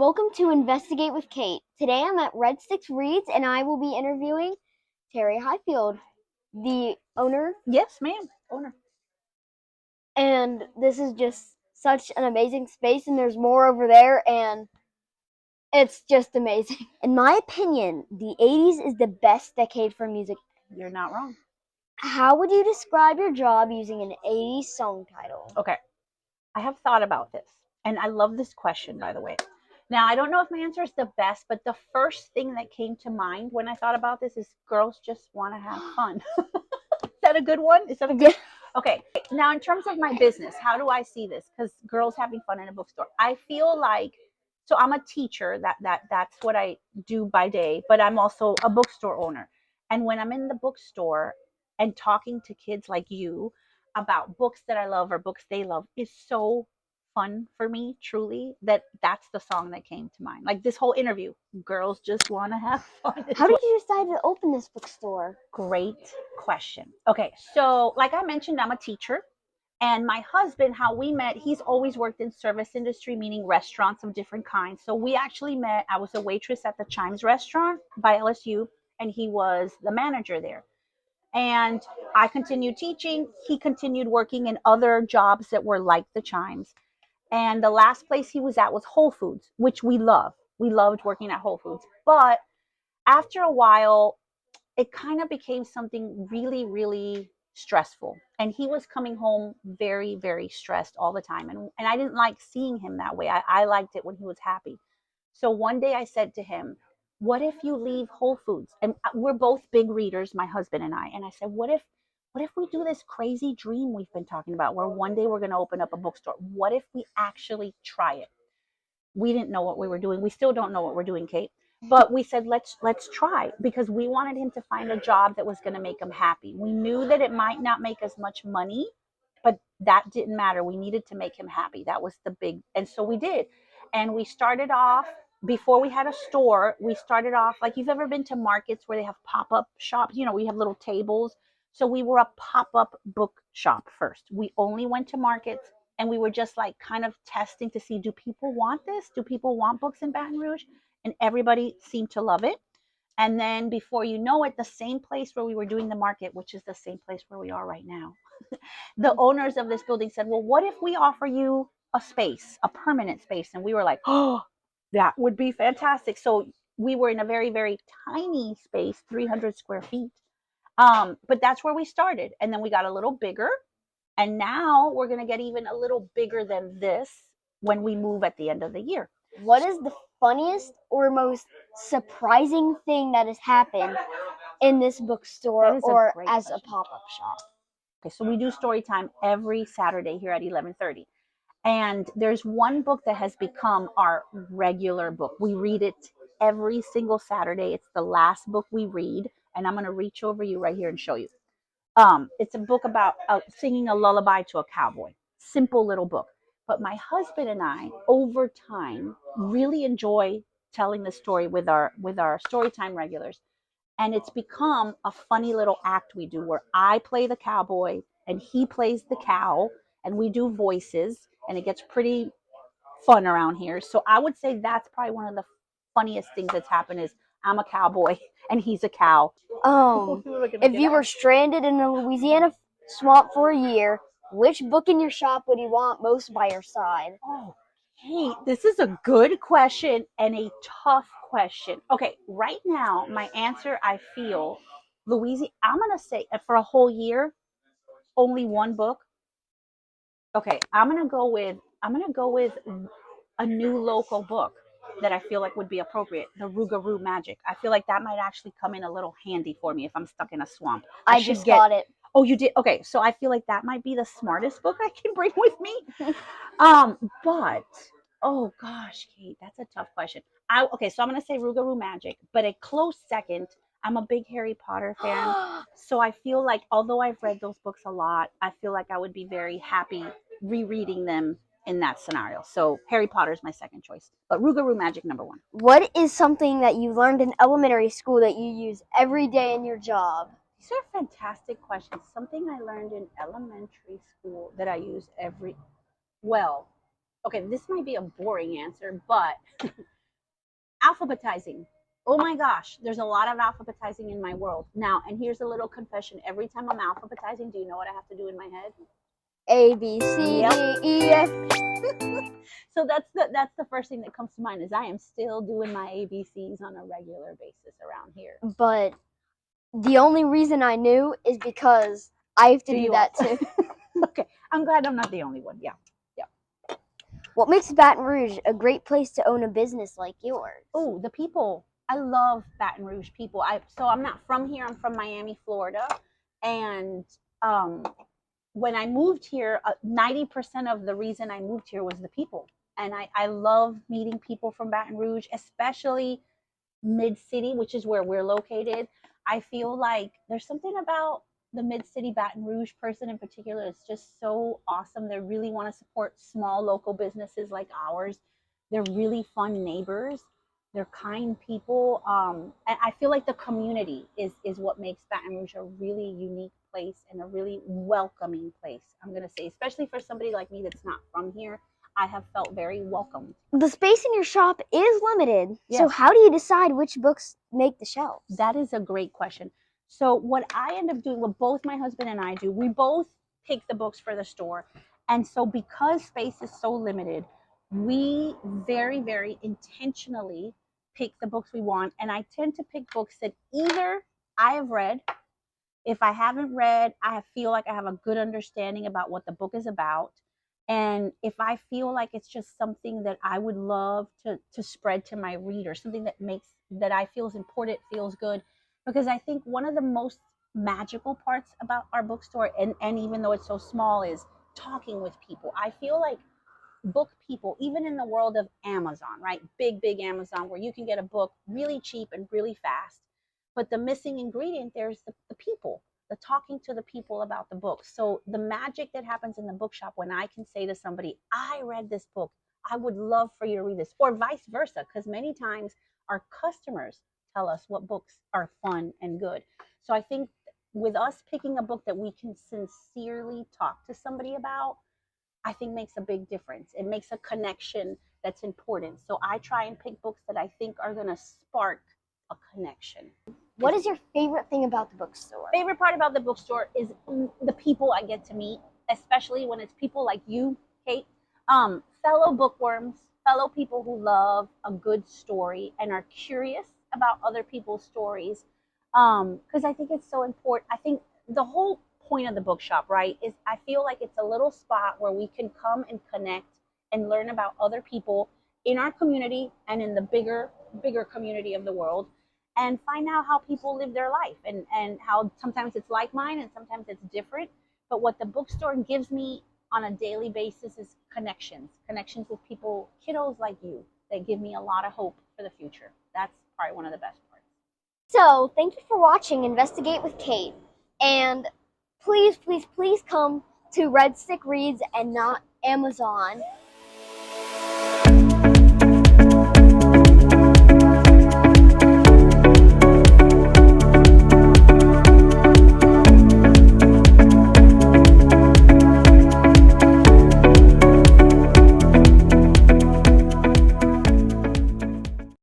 welcome to Investigate with Kate. Today I'm at Red Sticks Reads and I will be interviewing Tere Hyfield, the owner. Yes, ma'am. Owner. And this is just such an amazing space, and there's more over there, and it's just amazing. In my opinion, the 80s is the best decade for music. You're not wrong. How would you describe your job using an 80s song title? Okay. I have thought about this, and I love this question, by the way. Now, I don't know if my answer is the best, but the first thing that came to mind when I thought about this is girls just want to have fun. Is that a good one? Is that a good? Yeah. Okay. Now, in terms of my business, how do I see this? Because girls having fun in a bookstore. I feel like, so I'm a teacher. That's what I do by day, but I'm also a bookstore owner. And when I'm in the bookstore and talking to kids like you about books that I love or books they love is so fun for me, truly, that's the song that came to mind. Like this whole interview, girls just want to have fun. How did you decide to open this bookstore? Great question. Okay, so like I mentioned, I'm a teacher. And my husband, how we met, he's always worked in service industry, meaning restaurants of different kinds. So we actually met. I was a waitress at the Chimes restaurant by LSU, and he was the manager there. And I continued teaching. He continued working in other jobs that were like the Chimes. And the last place he was at was Whole Foods, which we love. We loved working at Whole Foods. But after a while, it kind of became something really, really stressful. And he was coming home very, very stressed all the time. And I didn't like seeing him that way. I liked it when he was happy. So one day I said to him, what if you leave Whole Foods? And we're both big readers, my husband and I. And I said, what if we do this crazy dream we've been talking about where one day we're going to open up a bookstore? What if we actually try it? We didn't know what we were doing. We still don't know what we're doing, Kate. But we said let's try, because we wanted him to find a job that was going to make him happy. We knew that it might not make as much money, but that didn't matter. We needed to make him happy. That was the big, and so we did. And we started off, before we had a store, we started off like, you've ever been to markets where they have pop-up shops, we have little tables. So we were a pop-up book shop first. We only went to markets, and we were just like kind of testing to see, do people want this? Do people want books in Baton Rouge? And everybody seemed to love it. And then before you know it, the same place where we were doing the market, which is the same place where we are right now, the owners of this building said, well, what if we offer you a space, a permanent space? And we were like, oh, that would be fantastic. So we were in a very, very tiny space, 300 square feet. But that's where we started. And then we got a little bigger. And now we're going to get even a little bigger than this when we move at the end of the year. What is the funniest or most surprising thing that has happened in this bookstore or as a pop-up shop? Okay, so we do story time every Saturday here at 11:30. And there's one book that has become our regular book. We read it every single Saturday. It's the last book we read. And I'm going to reach over you right here and show you. It's a book about singing a lullaby to a cowboy. Simple little book. But my husband and I, over time, really enjoy telling the story with our storytime regulars. And it's become a funny little act we do where I play the cowboy and he plays the cow, and we do voices, and it gets pretty fun around here. So I would say that's probably one of the funniest things that's happened is I'm a cowboy and he's a cow. If you were stranded in a Louisiana swamp for a year, which book in your shop would you want most by your side? Oh, hey, this is a good question and a tough question. Okay, right now, my answer, I feel, Louisiana, I'm going to say for a whole year, only one book. Okay, I'm going to go with a new local book that I feel like would be appropriate, the Rougarou Magic. I feel like that might actually come in a little handy for me if I'm stuck in a swamp. I just got it. Oh, you did? Okay, so I feel like that might be the smartest book I can bring with me. But oh gosh, Kate, that's a tough question. Okay, so I'm gonna say Rougarou Magic, but a close second. I'm a big Harry Potter fan, so I feel like although I've read those books a lot, I feel like I would be very happy rereading them in that scenario. So Harry Potter is my second choice, but Rougarou Magic number one. What is something that you learned in elementary school that you use every day in your job? These are fantastic questions. Something I learned in elementary school that I use well, okay, this might be a boring answer, but Alphabetizing. Oh my gosh, there's a lot of alphabetizing in my world now. And here's a little confession: every time I'm alphabetizing, do you know what I have to do in my head? A, B, C, Yep. D, E, F. So that's the first thing that comes to mind, is I am still doing my ABCs on a regular basis around here. But the only reason I knew is because I have to do that too. Okay, I'm glad I'm not the only one. Yeah. What makes Baton Rouge a great place to own a business like yours? Oh, the people. I love Baton Rouge people. So I'm not from here. I'm from Miami, Florida, and um, when I moved here, 90% of the reason I moved here was the people. And I love meeting people from Baton Rouge, especially mid city, which is where we're located. I feel like there's something about the mid city Baton Rouge person in particular. It's just so awesome. They really want to support small local businesses like ours. They're really fun neighbors. They're kind people. And I feel like the community is what makes Baton Rouge a really unique place and a really welcoming place. I'm going to say, especially for somebody like me that's not from here, I have felt very welcomed. The space in your shop is limited. Yes. So how do you decide which books make the shelves? That is a great question. So what I end up doing, what both my husband and I do, we both pick the books for the store. And so because space is so limited, we very, very intentionally pick the books we want. And I tend to pick books that either I have read. If I haven't read, I feel like I have a good understanding about what the book is about. And if I feel like it's just something that I would love to spread to my reader, something that I feel is important, feels good, because I think one of the most magical parts about our bookstore, and even though it's so small, is talking with people. I feel like book people, even in the world of Amazon, right? Big Amazon, where you can get a book really cheap and really fast. But the missing ingredient there is the people, the talking to the people about the book. So the magic that happens in the bookshop when I can say to somebody, I read this book, I would love for you to read this, or vice versa, because many times our customers tell us what books are fun and good. So I think with us picking a book that we can sincerely talk to somebody about, I think makes a big difference. It makes a connection that's important. So I try and pick books that I think are going to spark a connection. What is your favorite thing about the bookstore? Favorite part about the bookstore is the people I get to meet, especially when it's people like you, Kate, fellow bookworms, fellow people who love a good story and are curious about other people's stories. Because I think it's so important. I think the whole point of the bookshop, right, is I feel like it's a little spot where we can come and connect and learn about other people in our community and in the bigger community of the world, and find out how people live their life, and how sometimes it's like mine and sometimes it's different. But what the bookstore gives me on a daily basis is connections with people, kiddos like you, that give me a lot of hope for the future. That's probably one of the best parts. So thank you for watching Investigate with Kate. And please come to Red Stick Reads and not Amazon.